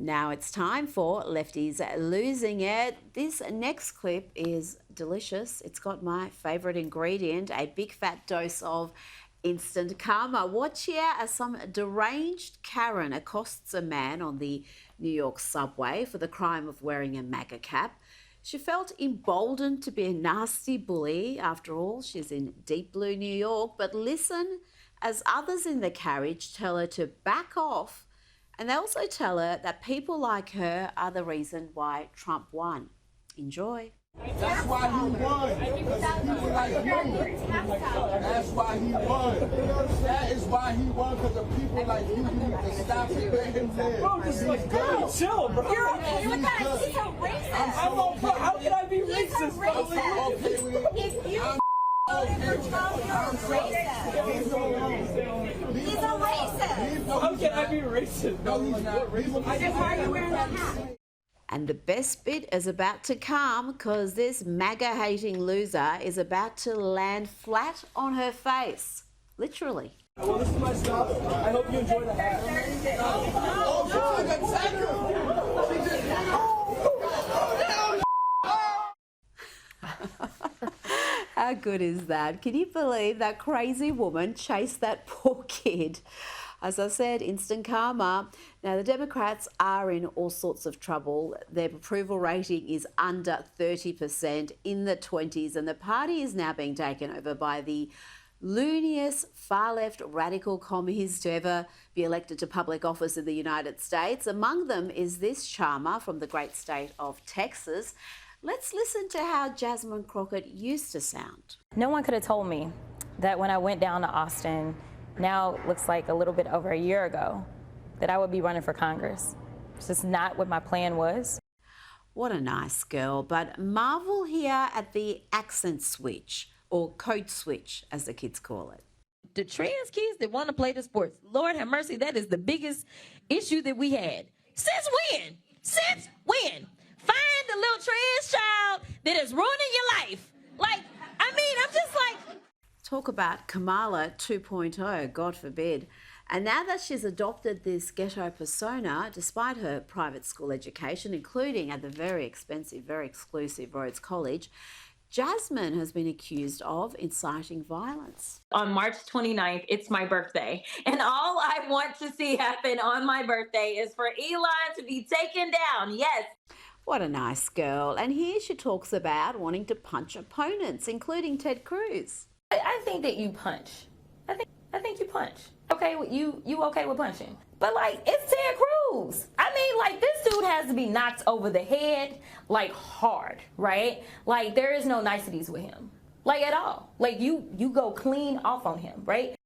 Now it's time for Lefties Losing It. This next clip is delicious. It's got my favourite ingredient, a big fat dose of instant karma. Watch here as some deranged Karen accosts a man on the New York subway for the crime of wearing a MAGA cap. She felt emboldened to be a nasty bully. After all, she's in deep blue New York. But listen as others in the carriage tell her to back off. And they also tell her that people like her are the reason why Trump won. Enjoy. That's why he won. Because people like you. That's why he won. That is why he won, because of people like you. You need to stop it. Let him live. Bro, just like good. Chill, bro. You're okay with that? He's a racist. I'm okay. How can I be racist? He's a racist. If you voted for Trump, you're racist. He's a racist. How can I be racist? No, he's not racist. Why are you wearing that hat? And the best bit is about to come, because this MAGA-hating loser is about to land flat on her face. Literally. Well, this is my stuff. I hope you enjoy the hat. How good is that? Can you believe that crazy woman chased that poor kid? As I said, instant karma. Now, the Democrats are in all sorts of trouble. Their approval rating is under 30%, in the 20s, and the party is now being taken over by the looniest, far-left radical commies to ever be elected to public office in the United States. Among them is this charmer from the great state of Texas. Let's listen to how Jasmine Crockett used to sound. No one could have told me that when I went down to Austin, now looks like a little bit over a year ago, that I would be running for Congress. It's just not what my plan was. What a nice girl, but marvel here at the accent switch, or code switch, as the kids call it. The trans kids that want to play the sports, Lord have mercy, that is the biggest issue that we had. Since when? Since when? Find the little trans child that is ruining your life. Like, I mean, I'm just like... Talk about Kamala 2.0, God forbid. And now that she's adopted this ghetto persona, despite her private school education, including at the very expensive, very exclusive Rhodes College, Jasmine has been accused of inciting violence. On March 29th, it's my birthday. And all I want to see happen on my birthday is for Elon to be taken down. Yes. What a nice girl. And here she talks about wanting to punch opponents, including Ted Cruz. I think that you punch. I think you punch. Okay, you okay with punching? But like, it's Ted Cruz. I mean, like, this dude has to be knocked over the head, like, hard, right? Like, there is no niceties with him, like, at all. Like, you go clean off on him, right?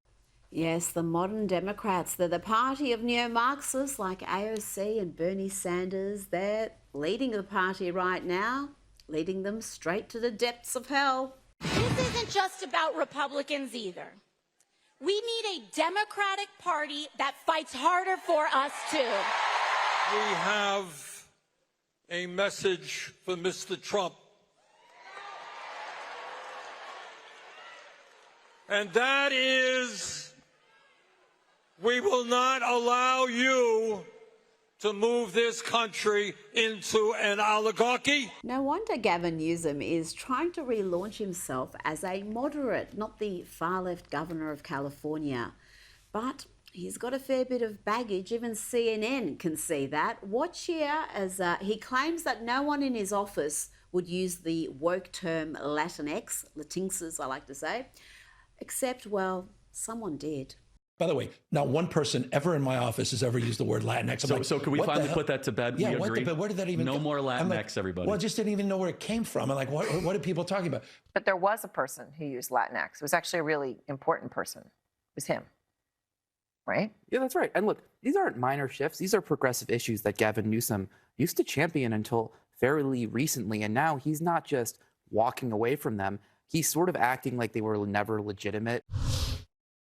Yes, the modern Democrats, they're the party of neo-Marxists like AOC and Bernie Sanders. They're leading the party right now, leading them straight to the depths of hell. This isn't just about Republicans either. We need a Democratic Party that fights harder for us too. We have a message for Mr. Trump. And that is, we will not allow you to move this country into an oligarchy. No wonder Gavin Newsom is trying to relaunch himself as a moderate, not the far-left governor of California. But he's got a fair bit of baggage. Even CNN can see that. Watch here as he claims that no one in his office would use the woke term Latinx, Latinxes I like to say, except, well, someone did. By the way, not one person ever in my office has ever used the word Latinx. So can we finally put that to bed? Yeah, we agree? where did that even No go? more Latinx, like, everybody. Well, I just didn't even know where it came from. I'm like, what are people talking about? But there was a person who used Latinx. It was actually a really important person. It was him, right? Yeah, that's right. And look, these aren't minor shifts. These are progressive issues that Gavin Newsom used to champion until fairly recently. And now he's not just walking away from them. He's sort of acting like they were never legitimate.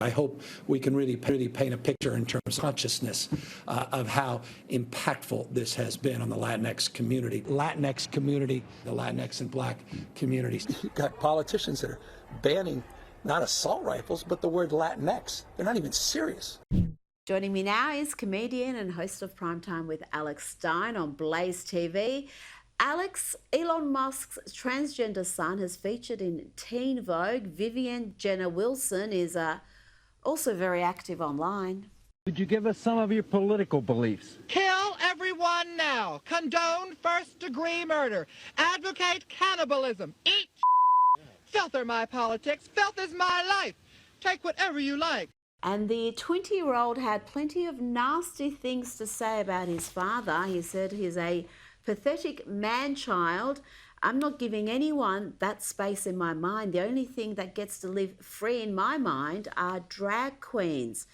I hope we can really paint a picture in terms of consciousness of how impactful this has been on the Latinx community. The Latinx and black communities. You've got politicians that are banning not assault rifles, but the word Latinx. They're not even serious. Joining me now is comedian and host of Primetime with Alex Stein on Blaze TV. Alex, Elon Musk's transgender son has featured in Teen Vogue. Vivian Jenner Wilson is also very active online. Could you give us some of your political beliefs? Kill everyone now. Condone first-degree murder. Advocate cannibalism. Eat filth are my politics. Filth is my life. Take whatever you like. And the 20-year-old had plenty of nasty things to say about his father. He said he's a pathetic man-child. I'm not giving anyone that space in my mind. The only thing that gets to live free in my mind are drag queens.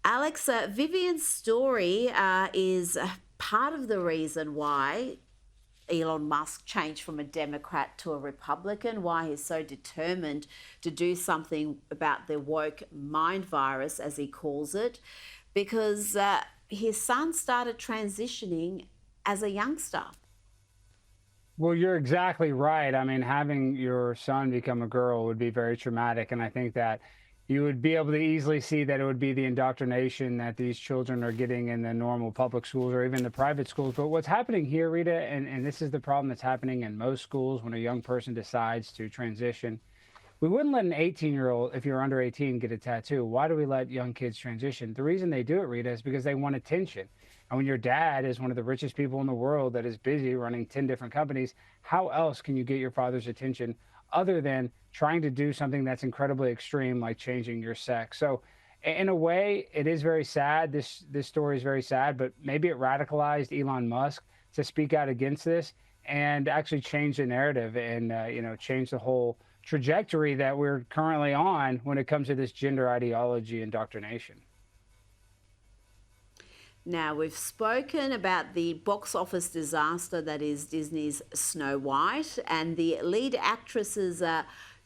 Alex, Vivian's story is part of the reason why Elon Musk changed from a Democrat to a Republican, why he's so determined to do something about the woke mind virus, as he calls it, because his son started transitioning as a youngster. Well, you're exactly right. I mean, having your son become a girl would be very traumatic, and I think that you would be able to easily see that it would be the indoctrination that these children are getting in the normal public schools or even the private schools. But what's happening here, Rita, and this is the problem that's happening in most schools when a young person decides to transition, we wouldn't let an 18-year-old, if you're under 18, get a tattoo. Why do we let young kids transition? The reason they do it, Rita, is because they want attention. And when your dad is one of the richest people in the world that is busy running 10 different companies, how else can you get your father's attention other than trying to do something that's incredibly extreme, like changing your sex? So in a way, it is very sad. This story is very sad, but maybe it radicalized Elon Musk to speak out against this and actually change the narrative and change the whole trajectory that we're currently on when it comes to this gender ideology indoctrination. Now, we've spoken about the box office disaster that is Disney's Snow White, and the lead actress's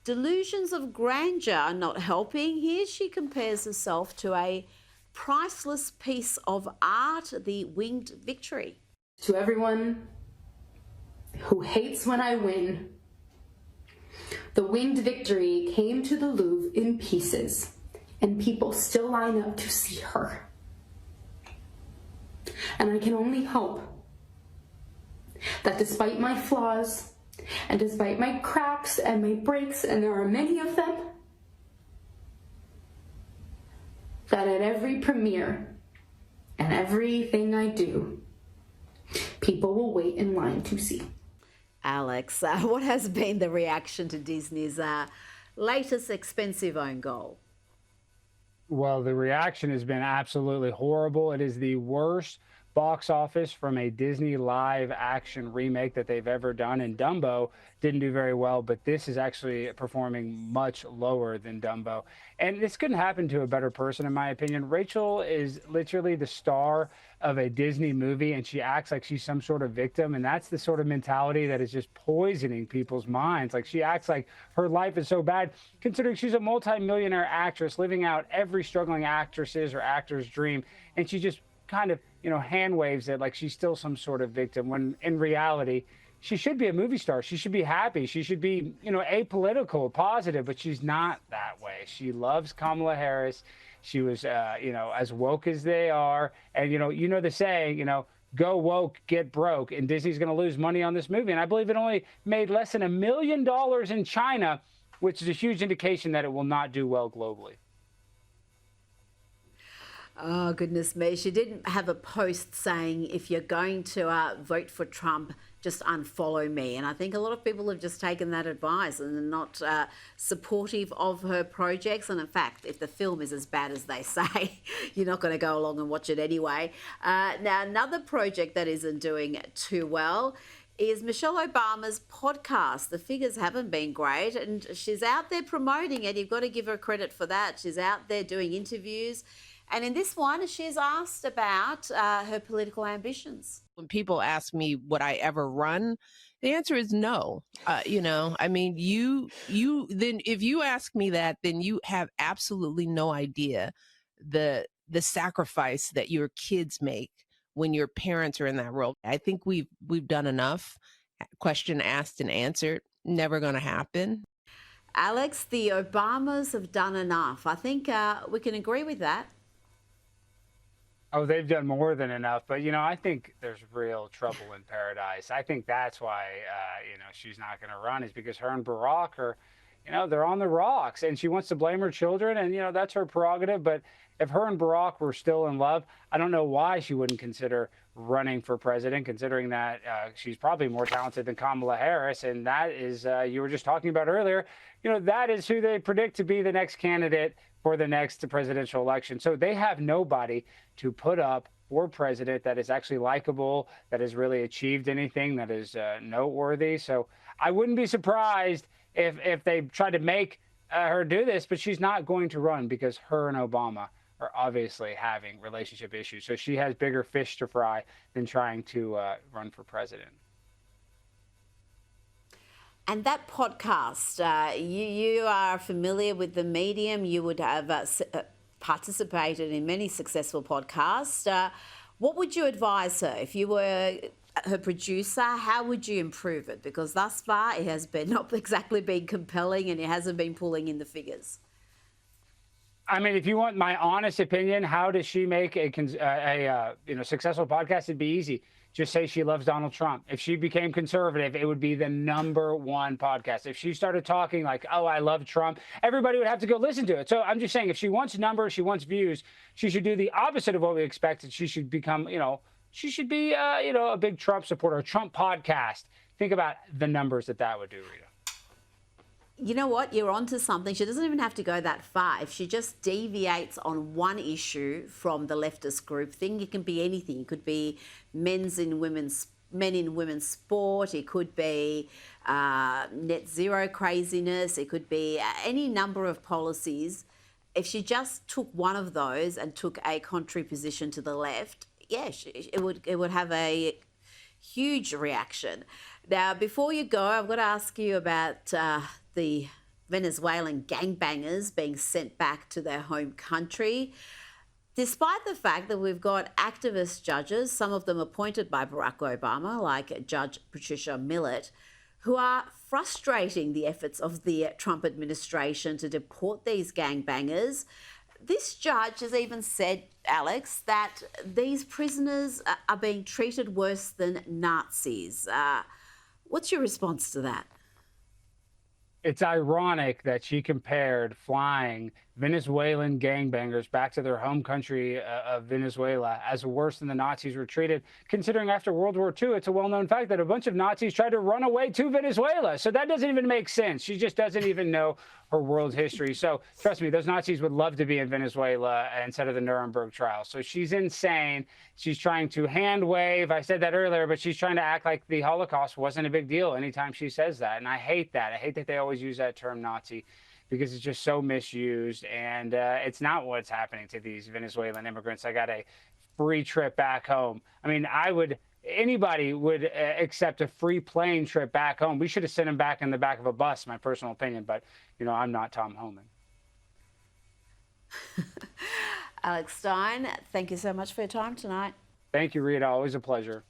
delusions of grandeur are not helping. Here she compares herself to a priceless piece of art, the Winged Victory. To everyone who hates when I win, the Winged Victory came to the Louvre in pieces, and people still line up to see her. And I can only hope that despite my flaws, and despite my cracks and my breaks, and there are many of them, that at every premiere and everything I do, people will wait in line to see. Alex, what has been the reaction to Disney's latest expensive own goal? Well, the reaction has been absolutely horrible. It is the worst box office from a Disney live action remake that they've ever done. And Dumbo didn't do very well, but this is actually performing much lower than Dumbo. And this couldn't happen to a better person, in my opinion. Rachel is literally the star of a Disney movie, and she acts like she's some sort of victim. And that's the sort of mentality that is just poisoning people's minds. Like, she acts like her life is so bad, considering she's a multi-millionaire actress living out every struggling actress's or actor's dream. And she just kind of, hand waves it like she's still some sort of victim, when in reality, she should be a movie star. She should be happy. She should be, apolitical, positive, but she's not that way. She loves Kamala Harris. She was, as woke as they are. And, the saying, go woke, get broke. And Disney's going to lose money on this movie. And I believe it only made less than $1 million in China, which is a huge indication that it will not do well globally. Oh, goodness me. She didn't have a post saying, if you're going to vote for Trump, just unfollow me. And I think a lot of people have just taken that advice and are not supportive of her projects. And in fact, if the film is as bad as they say, you're not going to go along and watch it anyway. Now, another project that isn't doing too well is Michelle Obama's podcast. The figures haven't been great, and she's out there promoting it. You've got to give her credit for that. She's out there doing interviews. And in this one, she's asked about her political ambitions. When people ask me would I ever run, the answer is no. I mean, you then if you ask me that, then you have absolutely no idea the sacrifice that your kids make when your parents are in that role. I think we've done enough. Question asked and answered. Never going to happen. Alex, the Obamas have done enough. I think we can agree with that. Oh, they've done more than enough. But, I think there's real trouble in paradise. I think that's why, she's not going to run, is because her and Barack are, they're on the rocks. And she wants to blame her children. And, that's her prerogative. But if her and Barack were still in love, I don't know why she wouldn't consider running for president, considering that she's probably more talented than Kamala Harris. And that is, you were just talking about earlier, that is who they predict to be the next candidate for the next presidential election. So they have nobody to put up for president that is actually likable, that has really achieved anything that is noteworthy. So I wouldn't be surprised if they tried to make her do this, but she's not going to run because her and Obama are obviously having relationship issues. So she has bigger fish to fry than trying to run for president. And that podcast, you are familiar with the medium. You would have participated in many successful podcasts. What would you advise her if you were her producer? How would you improve it? Because thus far it has been not exactly been compelling, and it hasn't been pulling in the figures. I mean, if you want my honest opinion, how does she make a successful podcast? It'd be easy. Just say she loves Donald Trump. If she became conservative, it would be the #1 podcast. If she started talking like, oh, I love Trump, everybody would have to go listen to it. So I'm just saying, if she wants numbers, she wants views, she should do the opposite of what we expected. She should become, she should be, a big Trump supporter, a Trump podcast. Think about the numbers that would do, Rita. You know what? You're onto something. She doesn't even have to go that far. If she just deviates on one issue from the leftist group thing, it can be anything. It could be men in women's sport. It could be net zero craziness. It could be any number of policies. If she just took one of those and took a contrary position to the left, it would have a huge reaction. Now, before you go, I'm going to ask you about the Venezuelan gangbangers being sent back to their home country. Despite the fact that we've got activist judges, some of them appointed by Barack Obama, like Judge Patricia Millett, who are frustrating the efforts of the Trump administration to deport these gangbangers. This judge has even said, Alex, that these prisoners are being treated worse than Nazis. What's your response to that? It's ironic that she compared flying Venezuelan gangbangers back to their home country of Venezuela as worse than the Nazis were treated, considering after World War II, it's a well-known fact that a bunch of Nazis tried to run away to Venezuela. So that doesn't even make sense. She just doesn't even know her world history. So trust me, those Nazis would love to be in Venezuela instead of the Nuremberg trial. So she's insane. She's trying to hand wave. I said that earlier, but she's trying to act like the Holocaust wasn't a big deal anytime she says that. And I hate that. I hate that they always use that term Nazi, because it's just so misused, and it's not what's happening to these Venezuelan immigrants. I got a free trip back home. I mean, anybody would accept a free plane trip back home. We should have sent them back in the back of a bus, my personal opinion, but, I'm not Tom Homan. Alex Stein, thank you so much for your time tonight. Thank you, Rita. Always a pleasure.